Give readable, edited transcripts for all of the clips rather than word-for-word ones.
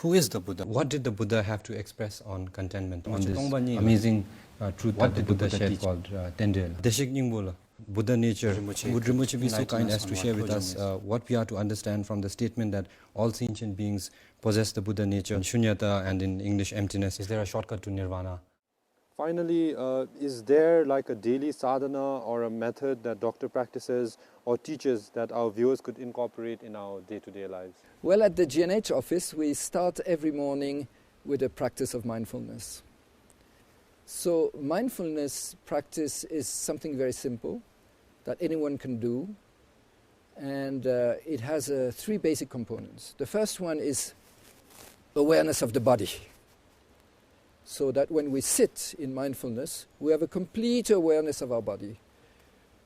Who is the Buddha? What did the Buddha have to express on contentment, on this amazing truth that the Buddha shared called Tendel? Buddha nature. Would Rinpoche be so kind as to share with us what we are to understand from the statement that all sentient beings possess the Buddha nature, shunyata, and in English, emptiness? Is there a shortcut to nirvana? Finally, is there like a daily sadhana or a method that doctor practices or teaches that our viewers could incorporate in our day-to-day lives? Well, at the GNH office, we start every morning with a practice of mindfulness. So mindfulness practice is something very simple that anyone can do, and it has three basic components. The first one is awareness of the body, so that when we sit in mindfulness, we have a complete awareness of our body.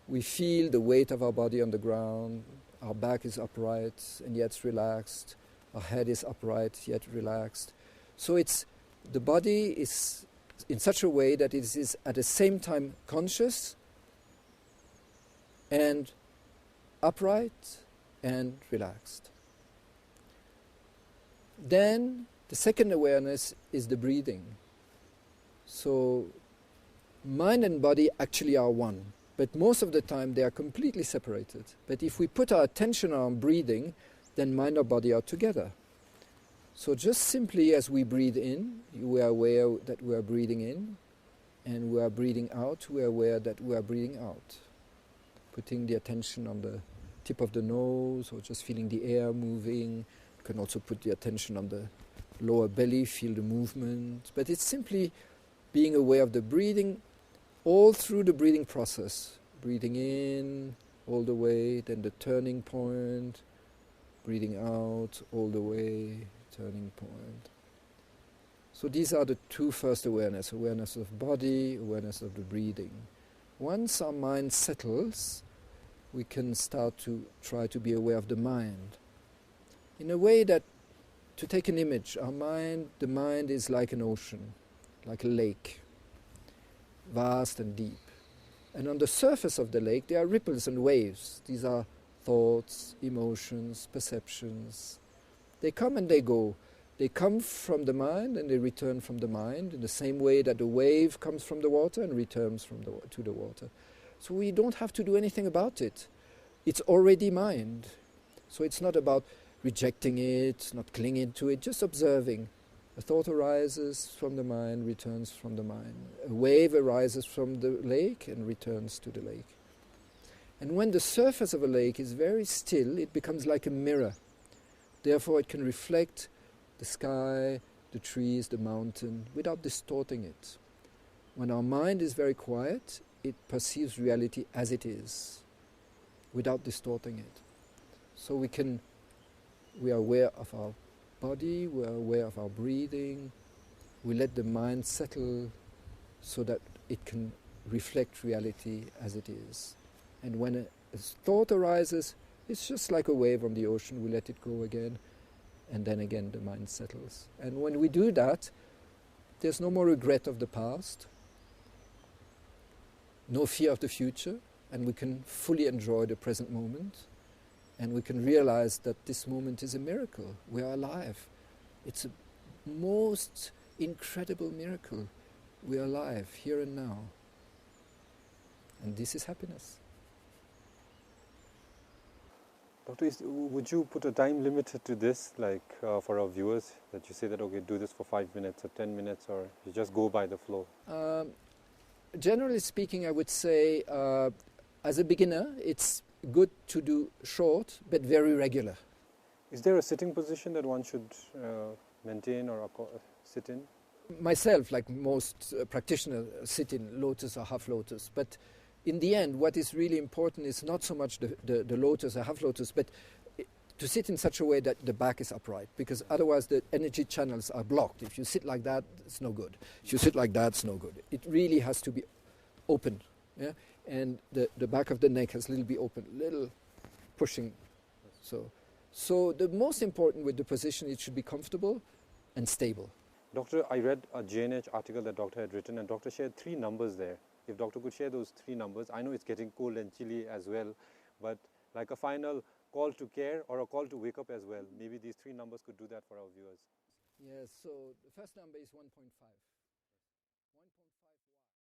We feel the weight of our body on the ground, our back is upright and yet relaxed, our head is upright yet relaxed. So the body is in such a way that it is at the same time conscious and upright and relaxed. Then the second awareness is the breathing. So mind and body actually are one, but most of the time they are completely separated. But if we put our attention on breathing, then mind and body are together. So just simply as we breathe in, we are aware that we are breathing in, and we are breathing out, we are aware that we are breathing out. Putting the attention on the tip of the nose, or just feeling the air moving. You can also put the attention on the lower belly, feel the movement. But it's simply being aware of the breathing all through the breathing process. Breathing in all the way, then the turning point. Breathing out all the way, turning point. So these are the two first awareness of body, awareness of the breathing. Once our mind settles, we can start to try to be aware of the mind. In a way that, to take an image, the mind is like an ocean, like a lake, vast and deep. And on the surface of the lake there are ripples and waves. These are thoughts, emotions, perceptions. They come and they go. They come from the mind and they return from the mind, in the same way that the wave comes from the water and returns to the water. So we don't have to do anything about it. It's already mind. So it's not about rejecting it, not clinging to it, just observing. A thought arises from the mind, returns from the mind. A wave arises from the lake and returns to the lake. And when the surface of a lake is very still, it becomes like a mirror. Therefore it can reflect the sky, the trees, the mountain, without distorting it. When our mind is very quiet, it perceives reality as it is, without distorting it. So we are aware of our body, we are aware of our breathing, we let the mind settle so that it can reflect reality as it is. And when a thought arises, it's just like a wave on the ocean, we let it go again, and then again the mind settles. And when we do that, there's no more regret of the past, no fear of the future, and we can fully enjoy the present moment, and we can realize that this moment is a miracle. We are alive. It's a most incredible miracle. We are alive, here and now. And this is happiness. Doctor, would you put a time limit to this, like for our viewers, that you say that, okay, do this for 5 minutes or 10 minutes, or you just go by the flow? Generally speaking, I would say, as a beginner, it's good to do short, but very regular. Is there a sitting position that one should maintain or sit in? Myself, like most practitioners, sit in lotus or half lotus, but in the end, what is really important is not so much the lotus or half lotus, but to sit in such a way that the back is upright, because otherwise the energy channels are blocked. If you sit like that, it's no good. If you sit like that, it's no good. It really has to be open, yeah? And the back of the neck has a little bit open, little pushing. So the most important with the position, it should be comfortable and stable. Doctor, I read a GNH article that Doctor had written, and Doctor shared 3 numbers there. If Doctor could share those 3 numbers, I know it's getting cold and chilly as well, but like a final call to care or a call to wake up as well, maybe these 3 numbers could do that for our viewers. Yes, so the first number is 1.5. 1.5 why?